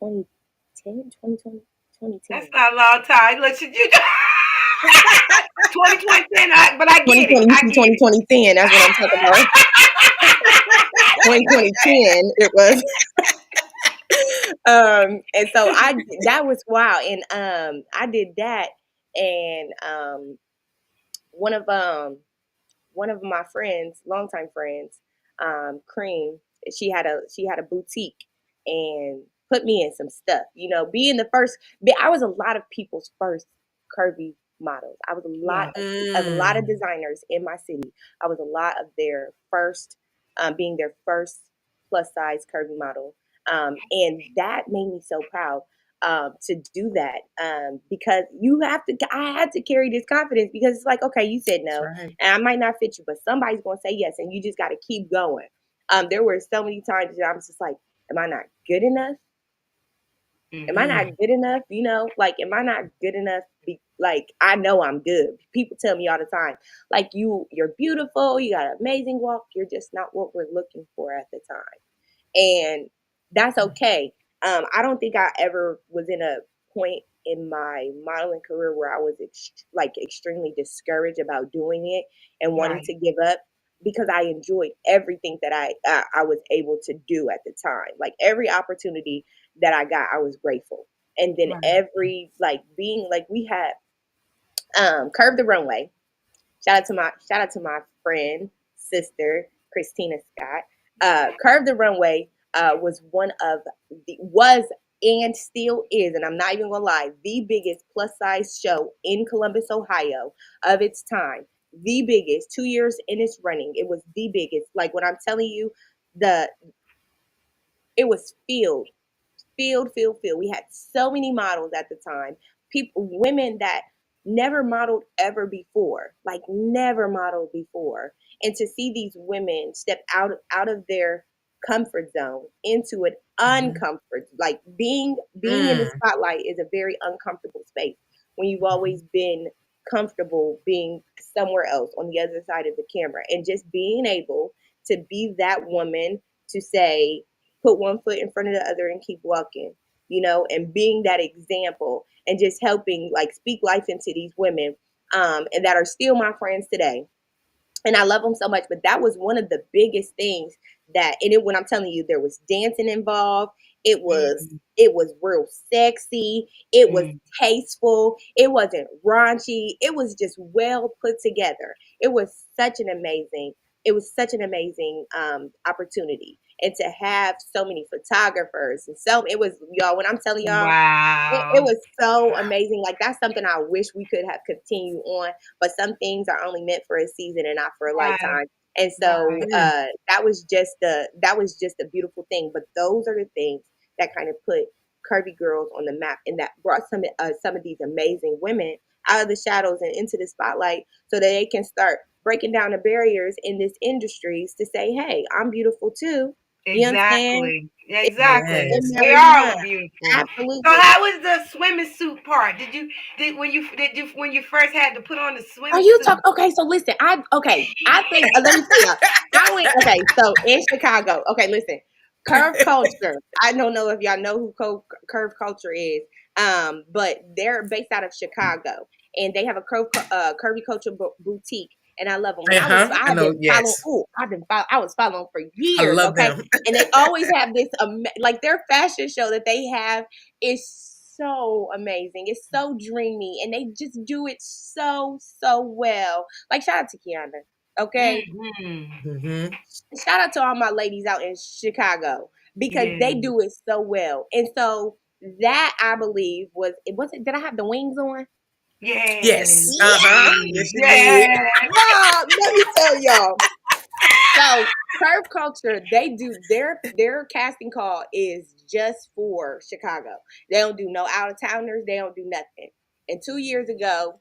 2010, 2020, 2010. That's not a long time. Look, should you 2010, but I get 2020, it. I get it. 2010, that's what I'm talking about. 2010, it was. And so that was wow. And I did that, and one of my friends, longtime friends, Cream, she had a boutique and put me in some stuff. Being the first, I was a lot of people's first curvy models. I was a lot of designers in my city. I was a lot of their first, being their first plus size curvy model. And that made me so proud to do that, because I had to carry this confidence, because it's like, okay, you said no, Right. and I might not fit you, but somebody's going to say yes, and you just got to keep going. There were so many times that I was just like, am I not good enough? Mm-hmm. Am I not good enough? Like, am I not good enough? Like, I know I'm good. People tell me all the time, like, you're beautiful, you got an amazing walk, you're just not what we're looking for at the time. And that's okay. I don't think I ever was in a point in my modeling career where I was extremely discouraged about doing it and wanting to give up, because I enjoyed everything that I was able to do at the time. Like, every opportunity that I got, I was grateful. And then every, like, being like, we had Curve the Runway. Shout out to my friend, sister, Christina Scott. Curve the Runway was was and still is, and I'm not even gonna lie, the biggest plus size show in Columbus, Ohio of its time. The biggest, 2 years in its running. It was the biggest. Like, when I'm telling you, it was filled. We had so many models at the time. Women that never modeled ever before, like, never modeled before. And to see these women step out of their comfort zone into an uncomfort, like, being in the spotlight is a very uncomfortable space when you've always been comfortable being somewhere else on the other side of the camera. And just being able to be that woman to say, put one foot in front of the other and keep walking, and being that example and just helping, like, speak life into these women, and that are still my friends today. And I love them so much. But that was one of the biggest things when I'm telling you, there was dancing involved. It was real sexy. It was tasteful. It wasn't raunchy. It was just well put together. It was such an amazing opportunity. And to have so many photographers, and it was, y'all, when I'm telling y'all, it was so amazing. Like, that's something I wish we could have continued on, but some things are only meant for a season and not for a lifetime. And so that was just a beautiful thing. But those are the things that kind of put curvy girls on the map, and that brought some of these amazing women out of the shadows and into the spotlight, so that they can start breaking down the barriers in this industry to say, hey, I'm beautiful too. You understand? Exactly. Yes. We are all beautiful. Absolutely. So how was the swimming suit part? When you first had to put on the swimming suit? Okay, so listen, I think, let me tell you, so in Chicago, okay, listen, Curve Culture, I don't know if y'all know who Curve Culture is, but they're based out of Chicago, and they have a curvy culture boutique. And I love them. And I was following for years. Okay, them. And they always have this, like, their fashion show that they have is so amazing. It's so dreamy, and they just do it so well. Like, shout out to Kiana. Okay. Mm-hmm. Shout out to all my ladies out in Chicago because Yeah. they do it so well. And so that I believe was it. Did I have the wings on? Yes. Yes. Yes, you Yeah. did. Y'all, let me tell y'all. So Curve Culture, they do their casting call is just for Chicago. They don't do no out of towners. They don't do nothing. And 2 years ago,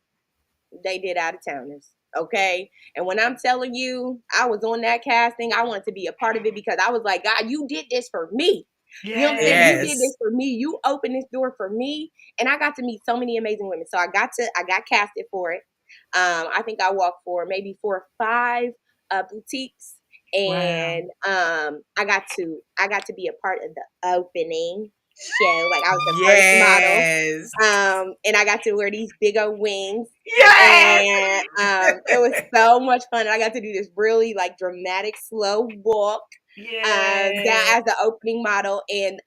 they did out of towners. Okay. And when I'm telling you, I was on that casting, I wanted to be a part of it because I was like, God, you did this for me. You know what I'm saying? Yes. You did this for me. You opened this door for me. And I got to meet so many amazing women. So I got casted for it. I think I walked for maybe 4 or 5 boutiques. And I got to be a part of the opening show. Like I was the first model. Yes. And I got to wear these big old wings. Yes. And it was so much fun. I got to do this really like dramatic slow walk down Yes. as the opening model. And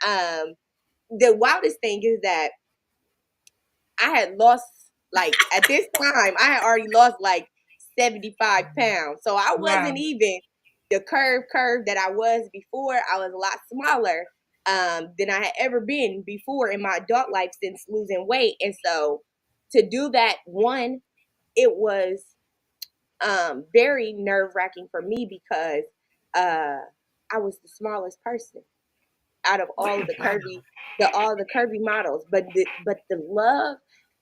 the wildest thing is that I had lost, like at this time, I had already lost like 75 pounds. So I wasn't even the curve that I was before. I was a lot smaller than I had ever been before in my adult life since losing weight. And so to do that, one, it was very nerve-wracking for me because I was the smallest person out of all of the curvy models. But the love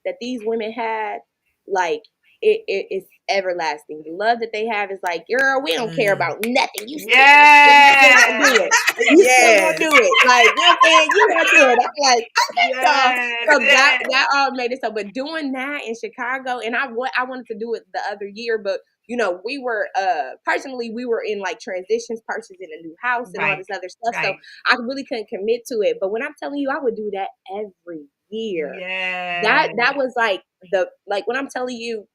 that these women had, like it's everlasting. The love that they have is like, girl, we don't care about nothing. You still gonna do it. You still gonna do it. Like, you know what I'm saying? You gonna do it. I'm like, okay, y'all. So that all made it so. But doing that in Chicago, and I wanted to do it the other year, but you know, we were personally we were in like transitions, purchasing a new house and all this other stuff. So I really couldn't commit to it. But when I'm telling you, I would do that every year. That was like when I'm telling you,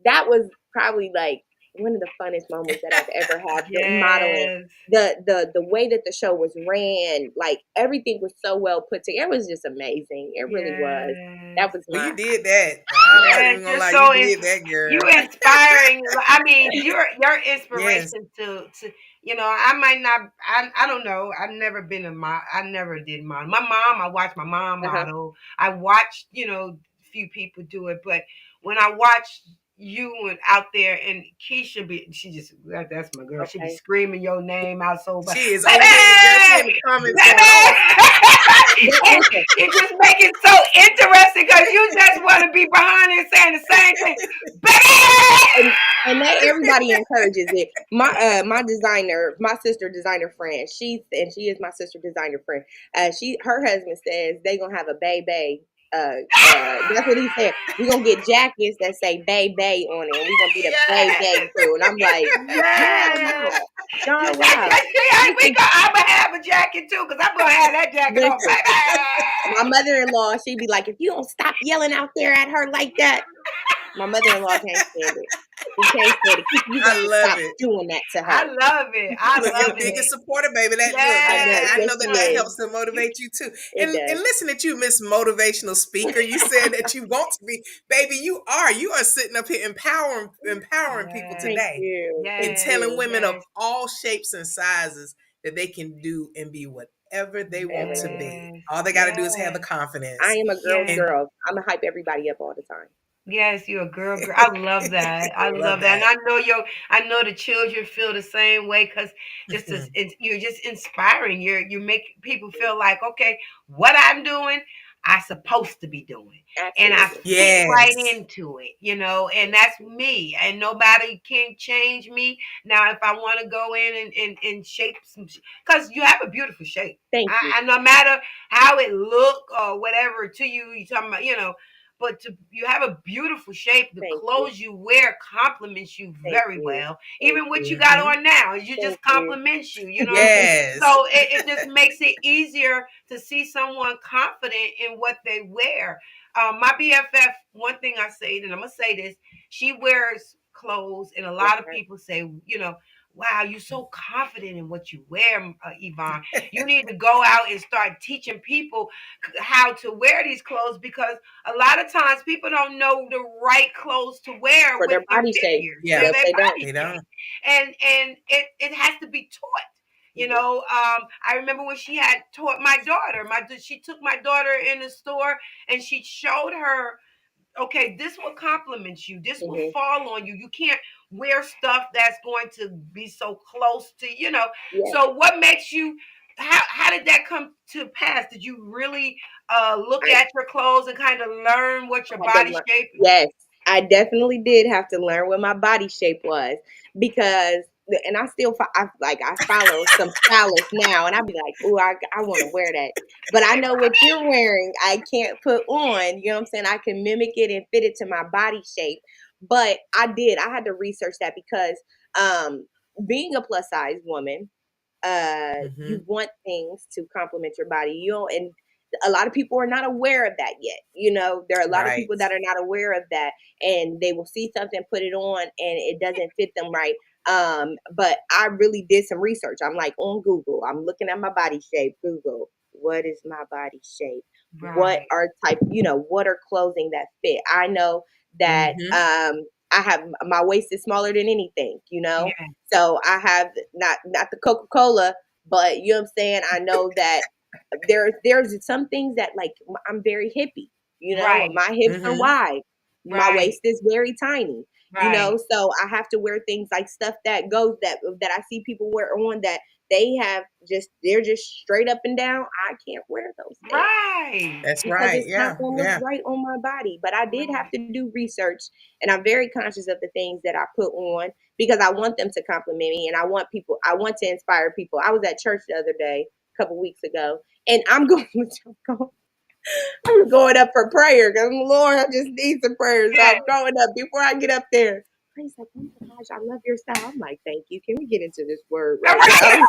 that was probably like one of the funnest moments that I've ever had modeling. The way that the show was ran, like everything was so well put together. It was just amazing. It really was. That was Well, you did that. I'm not even gonna lie, so you did that, girl. You inspiring. I mean, you're inspiration to I might not. I don't know. I've never been a model. I never did model. My mom. I watched my mom model. I watched few people do it, but when I watched you and out there and Keisha that's my girl. She be screaming your name out so bad. She is over there, girl. She in the comments going off. It just make it so interesting because you just want to be behind and saying the same thing, baby. And that everybody encourages it. My designer, my sister designer friend, she is my sister designer friend. Her husband says they gonna have a baby. That's what he said. We're gonna get jackets that say "Bay Bay" on it, and we're gonna be the Bay Bay crew. And I'm like, y'all wow. I'm gonna have a jacket too, because I'm gonna have that jacket on, baby. My mother-in-law, she'd be like, if you don't stop yelling out there at her like that, my mother-in-law can't stand it. She can't stand it. You gotta stop doing that to her. I love it. I look, love your it. biggest supporter, baby. I know that helps to motivate you too. And listen at you, Miss Motivational Speaker. You said that you want to be, baby. You are sitting up here empowering people today, and telling women of all shapes and sizes that they can do and be whatever they want to be. All they got to do is have the confidence. I am a girl's girl. I'm gonna hype everybody up all the time. Yes, you're a girl. I love that. I love that. And I know the children feel the same way because you're just inspiring. You make people feel like, okay, what I'm doing, I'm supposed to be doing. Absolutely. And I fit right into it, and that's me. And nobody can change me. Now, if I want to go in and shape some, because you have a beautiful shape. Thank you. And no matter how it look or whatever to you, you're talking about, but you have a beautiful shape. The clothes you wear compliments you very well. Even what you got on now, you just compliments you. You know what I mean? So it just makes it easier to see someone confident in what they wear. My BFF, one thing I say, and I'm gonna say this, she wears clothes, and a lot of people say, wow, you're so confident in what you wear, Yvonne. You need to go out and start teaching people how to wear these clothes, because a lot of times people don't know the right clothes to wear For with their their body shape. figure, Yeah, for Yep, their they don't. body they shape. don't. And it has to be taught. You Mhm. know, I remember when she had taught my daughter. She took my daughter in the store and she showed her, okay, this will compliment you. This will Mhm. fall on you. You can't wear stuff that's going to be so close to, you know. Yeah. So what makes you, how did that come to pass? Did you really look I at your clothes and kind of learn what your had to body learn. shape? Yes, I definitely did have to learn what my body shape was because, and I still, I follow some stylists now, and I'd be like, oh, I want to wear that, but I know what you're wearing. I can't put on. You know what I'm saying? I can mimic it and fit it to my body shape, but I did. I had to research that because, being a plus size woman, Hmm. you want things to complement your body. You know, and a lot of people are not aware of that yet. You know, there are a lot of Right. people that are not aware of that, and they will see something, put it on, and it doesn't fit them right. But I really did some research. I'm like on Google. I'm looking at my body shape. Google, what is my body shape? What Right. are type? You know, what are clothing that fit? I know that Hmm. I have my waist is smaller than anything. You know, Yeah. so I have not the Coca-Cola, but you know what I'm saying? I know that there's some things that like I'm very hippie, you know, Right. my hips are Hmm. wide, my Right. waist is very tiny, you know, Right. so I have to wear things like stuff that goes that I see people wear on that they have they're just straight up and down. I can't wear those things Right. That's because right. it's not Yeah. going to look Yeah. right on my body. But I did have Right. to do research, and I'm very conscious of the things that I put on because I want them to compliment me, and I want to inspire people. I was at church the other day, a couple weeks ago, and I'm going, I'm going up for prayer because Lord, I just need some prayers. So I'm going up before I get up there. He's like, oh my gosh, I love your style. I'm like, thank you. Can we get into this word All right right. now?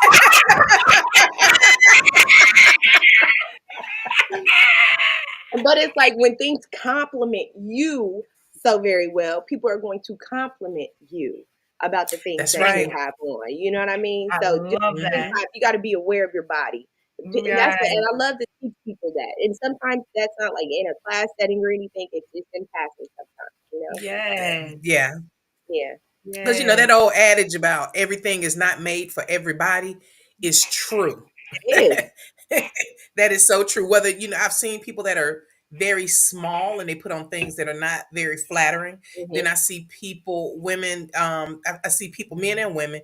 But it's like when things compliment you so very well, people are going to compliment you about the things That's that you right. have on. You know what I mean? I So just love that. Hmm. sometimes you got to be aware of your body. And Right. I love to teach people that. And sometimes that's not like in a class setting or anything. It's just in passing sometimes, you know? Yes. Yeah. Yeah, Because Yes. that old adage about everything is not made for everybody is true. it is. That is so true. Whether, I've seen people that are very small and they put on things that are not very flattering. Then Mm-hmm, I see people, women, I see people, men and women,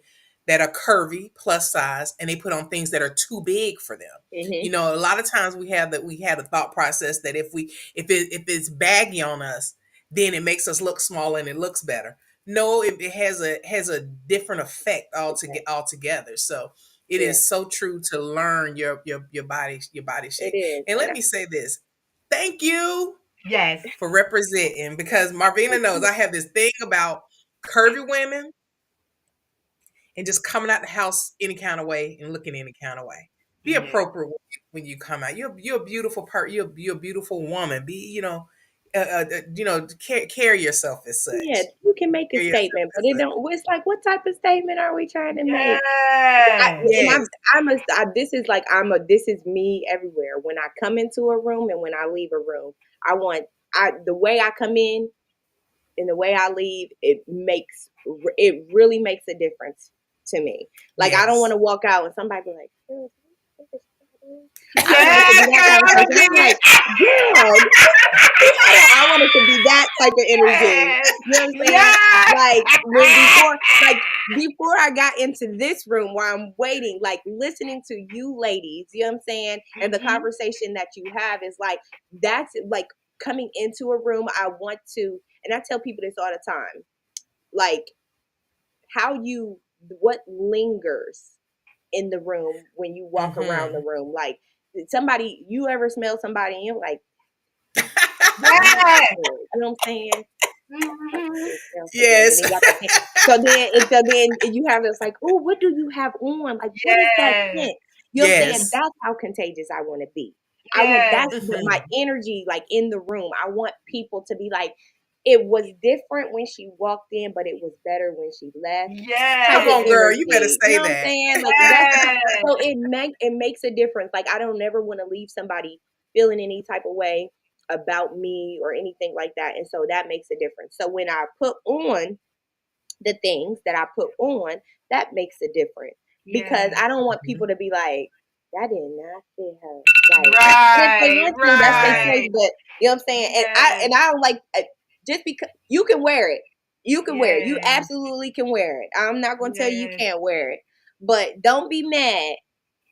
that are curvy, plus size, and they put on things that are too big for them. mm-hmm. A lot of times we have a thought process that if it's baggy on us, then it makes us look smaller and it looks better. No, it has a different effect Okay. altogether. So it Yeah, is so true to learn your body it shape. is. And And let me say this. Thank you Yes. for representing, because Marvina knows I have this thing about curvy women and just coming out the house any kind of way and looking any kind of way. Be Yeah. appropriate when you come out. You're a beautiful you're a beautiful woman. Be carry yourself as Yeah, such. you can make a Carry yourself statement, but as it such. don't. It's like, what type of statement are we trying to make? Yes. And Yes. this is like this is me everywhere. When I come into a room and when I leave a room, I want the way I come in and the way I leave. It really makes a difference to me. Like I don't want Yes. to walk out and somebody be like, "Girl, I don't want to be Yes, that girl. kind of I'm person." I'm opinion. like, girl, I want it to be that type of energy. Yes. You know what I'm saying? Yes. Like before I got into this room where I'm waiting, like listening to you ladies, you know what I'm saying? And the Mhm. conversation that you have is like, that's like coming into a room. I want to, and I tell people this all the time, like what lingers in the room when you walk around the Hmm. room. Like you ever smell somebody and you're like, Yes. you know what I'm saying? Like, Mhm. it smells so good. And Yes. then y'all can so then you have this like, oh, what do you have on? Like, what is that Yes. scent? You know what I'm saying? Yes. That's how contagious I want to be. Yes. That's my Hmm. energy, like in the room. I want people to be like, it was different when she walked in, but it was better when she left. Come Yes. on, girl. You better Energy. say You know what I'm that. saying? Like that's Yes. so it makes a difference. Like I don't never want to leave somebody feeling any type of way about me or anything like that. And so that makes a difference. So when I put on the things that I put on, that makes a difference. Because Yes. I don't want people to be like, that did not fit her. Like, and if they Right. want to, that's their Right. choice. But you know what I'm saying? Yes. And I don't like just because you can wear it. You can wear it. You Yes. absolutely can wear it. I'm not gonna tell you Yes. can't wear it. But don't be mad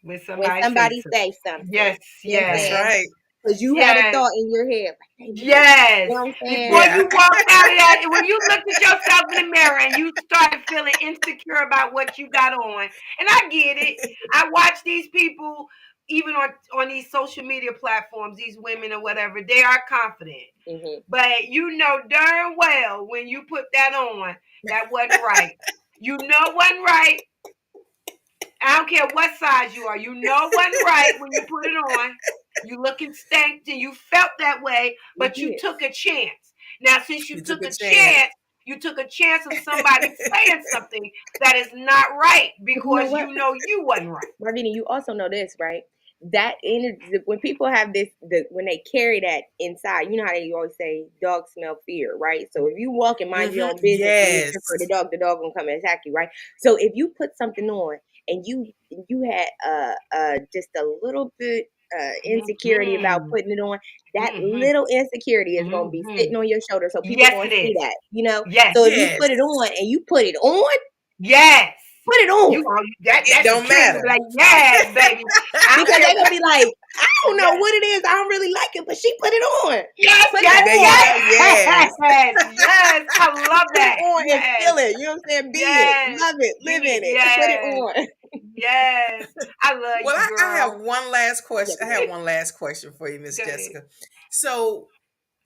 When when somebody says somebody something. say something. Yes. You know what I'm That's Yes. saying? right. Because you had a Yes. thought in your head, like, they might. Yes. You know what I'm saying? Before Yeah. you walk out of that, when you looked at yourself in the mirror and you started feeling insecure about what you got on, and I get it. I watch these people, even on these social media platforms, these women or whatever, they are confident. Mm-hmm. But you know darn well when you put that on, that wasn't right. You know wasn't right. I don't care what size you are. You know wasn't right when you put it on. You looking stanked and you felt that way, but you took a chance. Now, since you You took took a a chance. chance, you took a chance of somebody saying something that is not right But you know because what? you know you wasn't right. Marvini, you also know this, right? That energy, when people have this, when they carry that inside, you know how they always say, dogs smell fear, right? So if you walk and mind your own business and you Yes. fear for the dog gonna come and attack you, right? So if you put something on and you had just a little bit insecurity about Mhm. putting it on, that Mhm. little insecurity is gonna be Mhm. sitting on your shoulder, so people Yes, gonna it see is. that, you know. Yes. So if you Yes. put it on and you put it on, Yes. put it You on. gonna that It don't security will be matter. like, yes, baby. I don't Because care they're gonna what. be like, I don't know Yes. what it is. I don't really like it, but she put it on. Yes, Put it yes, There you on. go. Yes. yes, yes. I love Put it that. on and Yes, feel it. You know what I'm saying? Be it. yes. Love it. Live Be in it. Put it yes, on. yes. I love Well, you, I girl. have one last Yeah, question. I have one last question for you, Miss Go ahead. Jessica. So,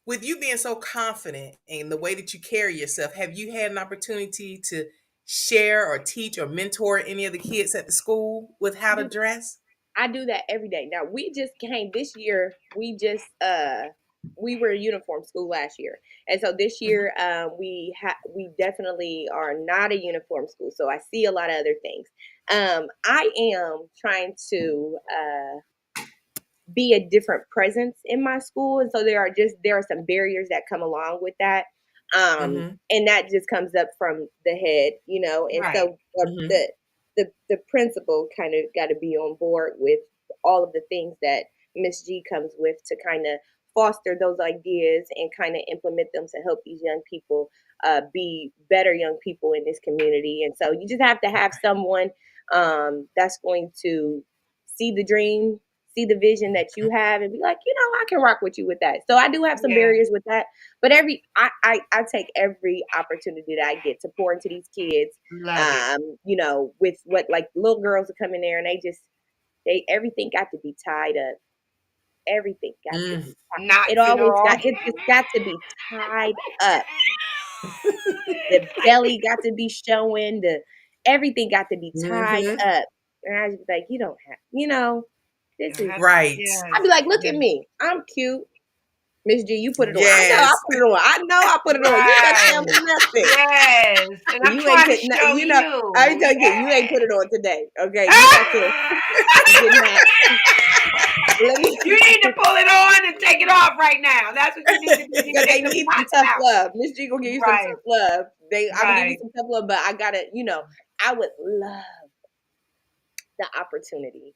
with you being so confident in the way that you carry yourself, have you had an opportunity to share or teach or mentor any of the kids at the school with how to dress? I do that every day. Now we just came this year. We were a uniform school last year, and so this Mhm. year we definitely are not a uniform school. So I see a lot of other things. I am trying to be a different presence in my school, and so there are some barriers that come along with that, Mhm. and that just comes up from the head, you know. And Right. so Mhm. the principal kind of got to be on board with all of the things that Miss G comes with to kind of foster those ideas and kind of implement them to help these young people be better young people in this community. And so you just have to have someone that's going to see the dream, see the vision that you have, and be like, I can rock with you with that. So I do have some Yeah. barriers with that, but I take every opportunity that I get to pour into these kids. Love it. With what, like, little girls are coming there and they everything got to be tied up. Everything got to Mm. be tied. It Knots and always all. got it just got to be tied up. The belly got to be showing, the everything got to be tied Mhm. up. And I just be like, you don't have, this is Right. I'd Yes. be like, look Yes. at me. I'm cute. Miss G, you put it on. I know I Yes. put it on. I know I put it on. You ain't got to tell Right. me nothing. Yes. And I'm You ain't trying to put show I you. tell you, you ain't put it on today. Okay. You did not. Let me You need to pull it on and take it off right now. That's what you need to do. You need to because they take the need some knots tough out. love. Miss G gonna give you some Right. tough love. I'm gonna give you Right. some tough love, but I gotta, I would love the opportunity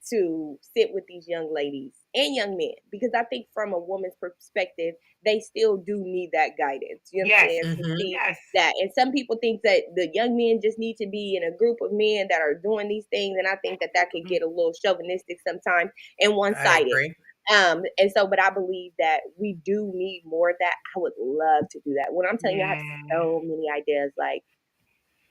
to sit with these young ladies and young men, because I think from a woman's perspective, they still do need that guidance. You know what I'm Yes. saying? To Mhm. see Yes. that. And some people think that the young men just need to be in a group of men that are doing these things. And I think that could get a little chauvinistic sometimes and one I sided. agree. And so, but I believe that we do need more of that. I would love to do that. When I'm telling you, I have Yeah. so many ideas, like,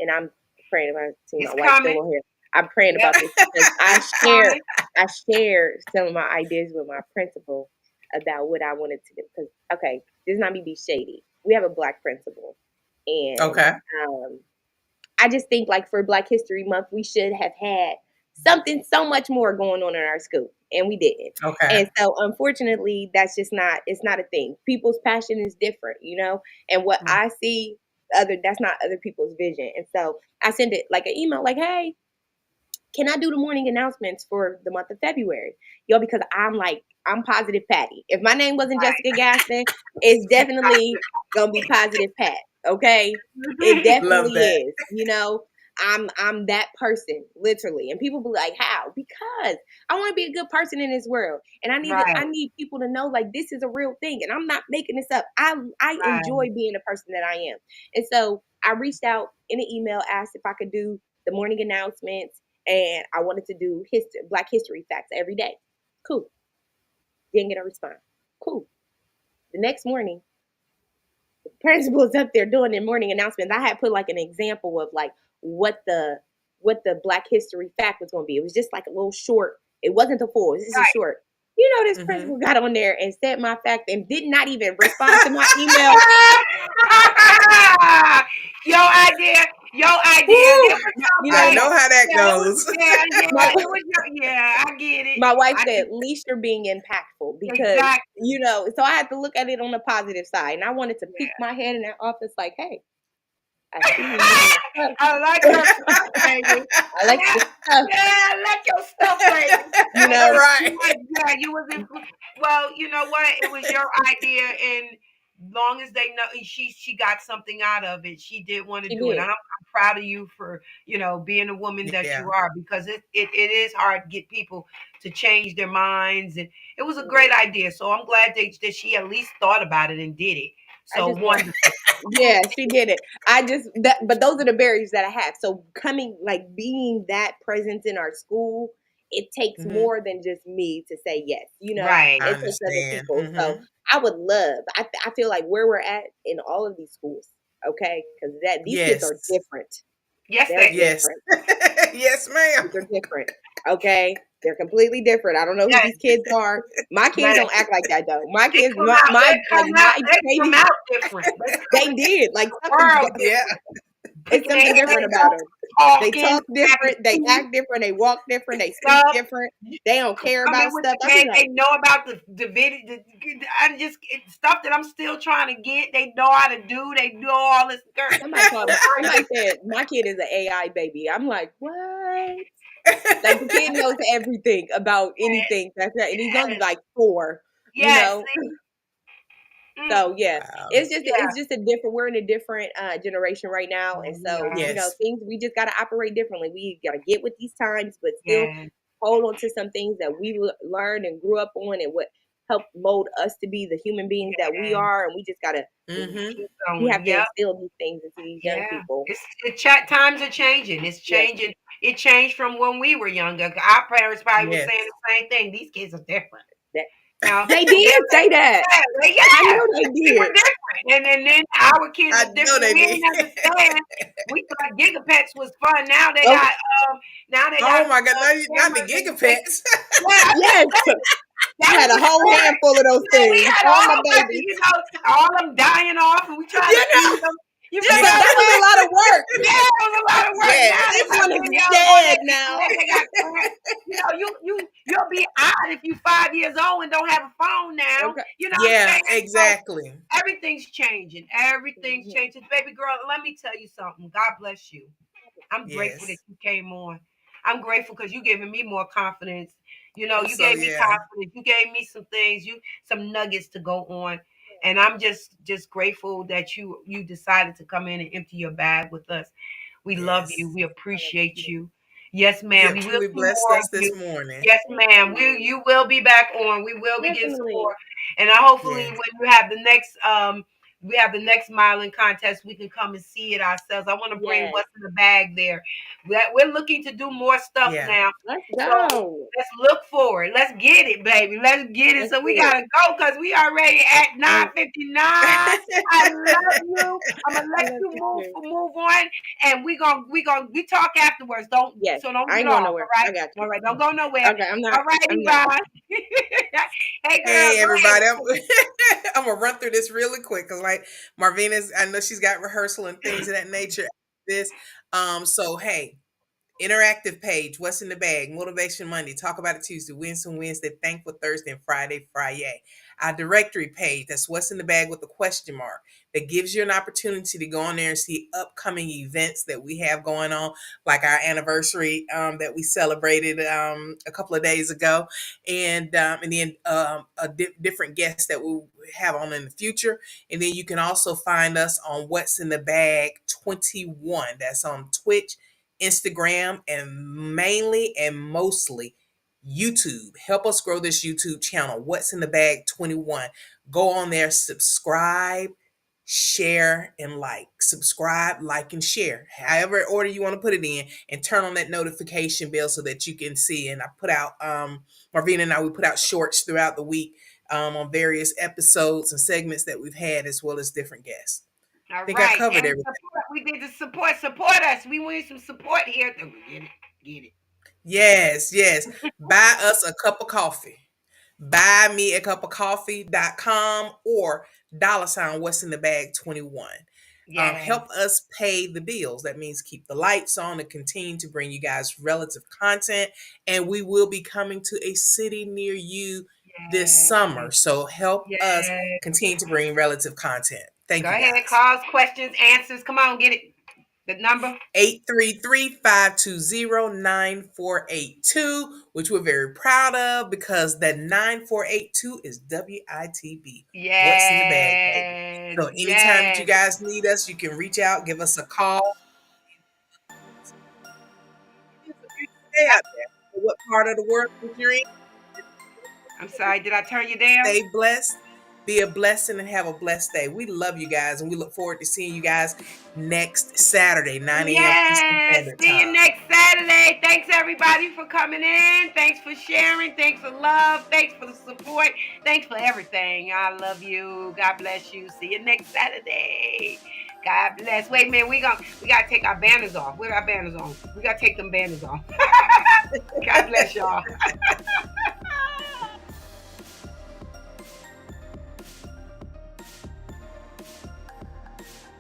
and I'm praying about seeing my It's wife still coming. on here. I'm praying Yep. about this because It's coming. I shared some of my ideas with my principal about what I wanted to do. Because, okay, this is not me be shady. We have a black principal, and Okay. I just think, like, for Black History Month, we should have had something so much more going on in our school, and we didn't. Okay. And so unfortunately, that's just not, it's not a thing. People's passion is different, you know, and what I see that's not other people's vision. And so I send it like an email like, hey, can I do the morning announcements for the month of February? Yo, because I'm Positive Patty. If my name wasn't Jessica Gaston, it's definitely gonna be Positive Pat. Okay, it Love definitely that. is. You know, I'm that person, literally. And people be like, how? Because I want to be a good person in this world, and I need people to know like this is a real thing, and I'm not making this up. I enjoy being the person that I am, and so I reached out in an email, asked if I could do the morning announcements. And I wanted to do Black history facts every day. Cool. Didn't get a response. Cool. The next morning, the principal's up there doing their morning announcements. I had put like an example of like what the Black history fact was going to be. It was just like a little short. It wasn't the full. It was just a short. You know, this principal got on there and said my fact and did not even respond to my email. Your idea. You know, I know how that goes. I get it. My wife said, at least you're being impactful because, you know, so I had to look at it on the positive side. And I wanted to peek my head in that office like, hey, I see you. I like your stuff, baby. I like your stuff. Yeah, I like your stuff, baby. You know, right. You was in, well, you know what? It was your idea, and long as they know she got something out of it, she did want to do it. I'm proud of you for, you know, being a woman that you are, because it is hard to get people to change their minds, and it was a great idea. So I'm glad that she at least thought about it and did it. So wonderful. Yeah, she did it. But those are the barriers that I have. So being that presence in our school, it takes more than just me to say yes. You know, it takes other people. So I would love. I feel like where we're at in all of these schools, okay, because these kids are different. Yes, they're different. Yes, ma'am. They're different. Okay. They're completely different. I don't know who these kids are. My kids don't act like that though. My kids, my babies, different. They did like it's something different about them. They talk different. They act different. They walk different. They speak different. They don't care about stuff. They know about the video. Stuff that I'm still trying to get. They know how to do. They know all this. Somebody said my kid is an AI baby. I'm like, what? Like the kid knows everything about anything. That's right. And he's only like 4. You know. So it's just a different. We're in a different generation right now, and so you know things. We just got to operate differently. We got to get with these times, but still hold on to some things that we learned and grew up on, and what helped mold us to be the human beings that we are. And we just got to. We have to instill these things into these young people. Times are changing. It's changing. It changed from when we were younger. Our parents probably were saying the same thing. These kids are different. Now, they did say that. I know they did. We're different. And then our kids are different. We didn't understand. We thought gigapets was fun. Now they got oh my God, not the gigapets. Yes. I had a whole handful of those things. All my babies. You know, all of them dying off, and we trying to feed them. That was a lot of work. Yeah, it was a lot of work. Yeah, this one is dead now. You know, you'll be odd if you're 5 years old and don't have a phone now. Okay. You know, exactly. So everything's changing. Everything's changing, baby girl. Let me tell you something. God bless you. I'm grateful that you came on. I'm grateful because you giving me more confidence. You know, you gave me confidence. You gave me some things. Some nuggets to go on. And I'm just grateful that you decided to come in and empty your bag with us. We love you. We appreciate you. Yes, ma'am. You really blessed us this morning. Yes, ma'am. You will be back on. We will be getting some more. And hopefully when you have the next modeling contest, we can come and see it ourselves. I want to bring what's in the bag there. We're looking to do more stuff now. Let's go. So let's look forward. Let's get it, baby. Let's get it. So we gotta go because we already at 9:59. I love you. I'm gonna let you move on, and we talk afterwards. Don't get I ain't going nowhere. Right? I got you. All right, don't go nowhere. Okay, I'm not. All right, bye. Hey, girl, hey everybody, I'm gonna run through this really quick because like Marvina's, I know she's got rehearsal and things of that nature. So hey, Interactive page, What's in the Bag, Motivation Monday, Talk About It Tuesday, Winsome Wednesday, Thankful Thursday, and Friday. Our directory page, that's What's in the Bag with a question mark, that gives you an opportunity to go on there and see upcoming events that we have going on, like our anniversary that we celebrated a couple of days ago, and then different guests that we'll have on in the future. And then you can also find us on What's in the Bag 21. That's on Twitch, Instagram, and mainly and mostly YouTube. Help us grow this YouTube channel, What's in the Bag 21. Go on there, subscribe, share, and like. Subscribe, like, and share. However order you want to put it in, and turn on that notification bell so that you can see. And I put out Marvina and I, we put out shorts throughout the week on various episodes and segments that we've had, as well as different guests. All I think right. I covered And everything. support. We did the support us. We need some support here. Get it. Yes. Buy us a cup of coffee. Buy me a cup of coffee.com or $ What's in the Bag 21. Yes. Help us pay the bills. That means keep the lights on and continue to bring you guys relative content. And we will be coming to a city near you this summer. So help us continue to bring relative content. Thank Go you. ahead. Guys. Calls, questions, answers. Come on, get it. The number 833-520-9482, which we're very proud of, because that 9482 is WITB. Yes. What's in the Bag, baby? So anytime that you guys need us, you can reach out, give us a call. Stay out there. What part of the world you're in? I'm sorry, did I turn you down? Stay blessed. Be a blessing and have a blessed day. We love you guys, and we look forward to seeing you guys next Saturday, 9 a.m. Eastern Standard See you Time. next Saturday. Thanks, everybody, for coming in. Thanks for sharing. Thanks for love. Thanks for the support. Thanks for everything. I love you. God bless you. See you next Saturday. God bless. Wait a minute. We gotta take our banners off. Where are our banners on? We gotta take them banners off. God bless y'all.